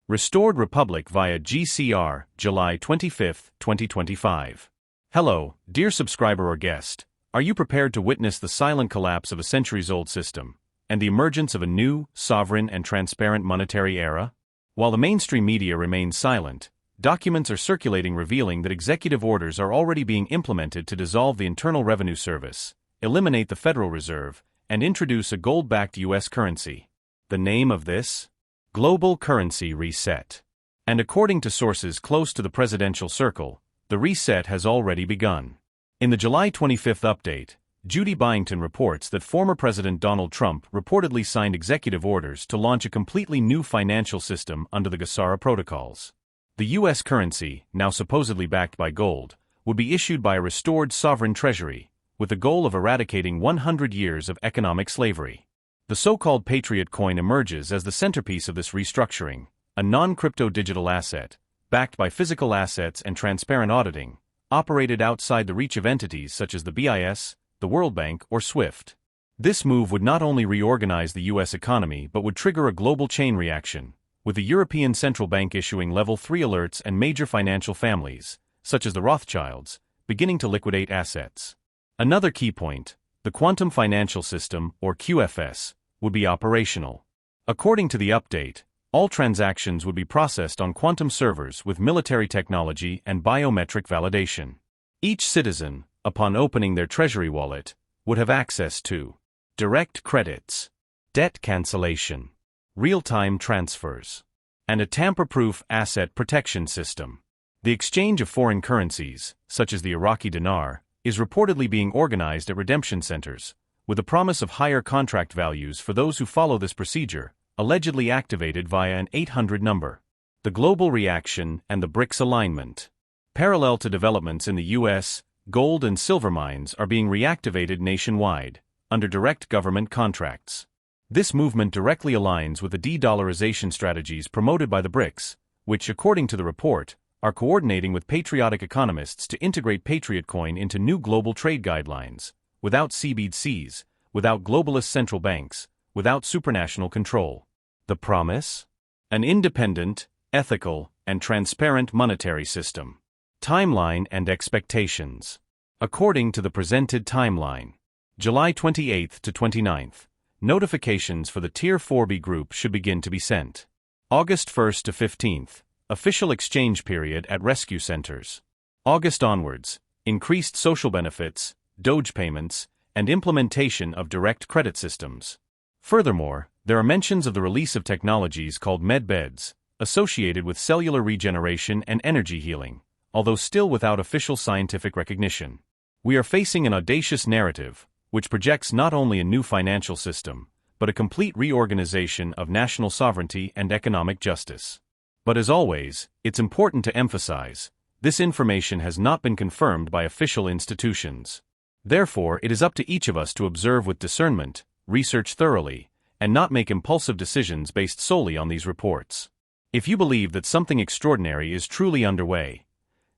Restored Republic via GCR, July 25, 2025. Hello, dear subscriber or guest. Are you prepared to witness the silent collapse of a centuries-old system and the emergence of a new, sovereign and transparent monetary era? While the mainstream media remains silent, documents are circulating revealing that executive orders are already being implemented to dissolve the Internal Revenue Service, eliminate the Federal Reserve, and introduce a gold-backed U.S. currency. The name of this? Global Currency Reset. And according to sources close to the presidential circle, the reset has already begun. In the July 25 update, Judy Byington reports that former President Donald Trump reportedly signed executive orders to launch a completely new financial system under the GESARA protocols. The U.S. currency, now supposedly backed by gold, would be issued by a restored sovereign treasury, with the goal of eradicating 100 years of economic slavery. The so-called Patriot coin emerges as the centerpiece of this restructuring, a non-crypto digital asset, backed by physical assets and transparent auditing, operated outside the reach of entities such as the BIS, the World Bank, or SWIFT. This move would not only reorganize the U.S. economy but would trigger a global chain reaction, with the European Central Bank issuing Level 3 alerts and major financial families, such as the Rothschilds, beginning to liquidate assets. Another key point: the Quantum Financial System, or QFS, would be operational. According to the update, all transactions would be processed on quantum servers with military technology and biometric validation. Each citizen, upon opening their treasury wallet, would have access to direct credits, debt cancellation, real-time transfers, and a tamper-proof asset protection system. The exchange of foreign currencies, such as the Iraqi dinar, is reportedly being organized at redemption centers, with a promise of higher contract values for those who follow this procedure, allegedly activated via an 800 number. The global reaction and the BRICS alignment. Parallel to developments in the U.S., gold and silver mines are being reactivated nationwide, under direct government contracts. This movement directly aligns with the de-dollarization strategies promoted by the BRICS, which, according to the report, are coordinating with patriotic economists to integrate Patriot coin into new global trade guidelines, without CBDCs, without globalist central banks, without supranational control. The promise? An independent, ethical, and transparent monetary system. Timeline and expectations. According to the presented timeline, July 28 to 29th, notifications for the Tier 4B group should begin to be sent. August 1 to 15th, official exchange period at rescue centers. August onwards, increased social benefits, Doge payments, and implementation of direct credit systems. Furthermore, there are mentions of the release of technologies called medbeds, associated with cellular regeneration and energy healing, although still without official scientific recognition. We are facing an audacious narrative, which projects not only a new financial system, but a complete reorganization of national sovereignty and economic justice. But as always, it's important to emphasize, this information has not been confirmed by official institutions. Therefore, it is up to each of us to observe with discernment, research thoroughly, and not make impulsive decisions based solely on these reports. If you believe that something extraordinary is truly underway,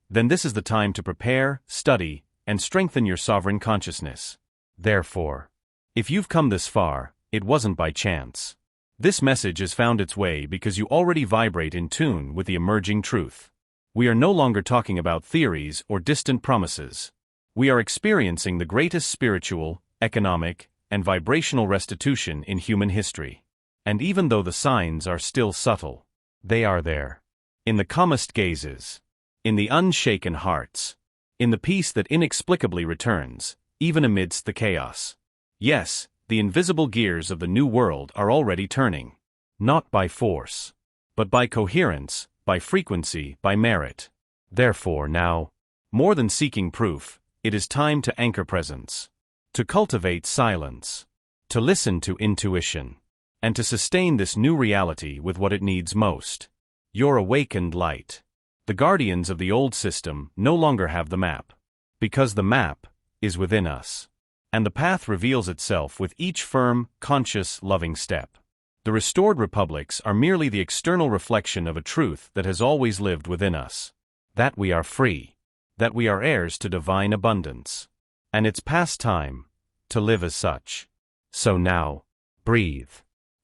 then this is the time to prepare, study, and strengthen your sovereign consciousness. Therefore, if you've come this far, it wasn't by chance. This message has found its way because you already vibrate in tune with the emerging truth. We are no longer talking about theories or distant promises. We are experiencing the greatest spiritual, economic, and vibrational restitution in human history. And even though the signs are still subtle, they are there. In the calmest gazes, in the unshaken hearts, in the peace that inexplicably returns, even amidst the chaos. Yes, the invisible gears of the new world are already turning. Not by force, but by coherence, by frequency, by merit. Therefore now, more than seeking proof, it is time to anchor presence, to cultivate silence, to listen to intuition, and to sustain this new reality with what it needs most: your awakened light. The guardians of the old system no longer have the map, because the map is within us. And the path reveals itself with each firm, conscious, loving step. The restored republics are merely the external reflection of a truth that has always lived within us. That we are free. That we are heirs to divine abundance. And it's past time to live as such. So now, breathe,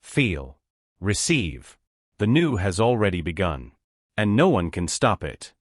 feel, receive. The new has already begun. And no one can stop it.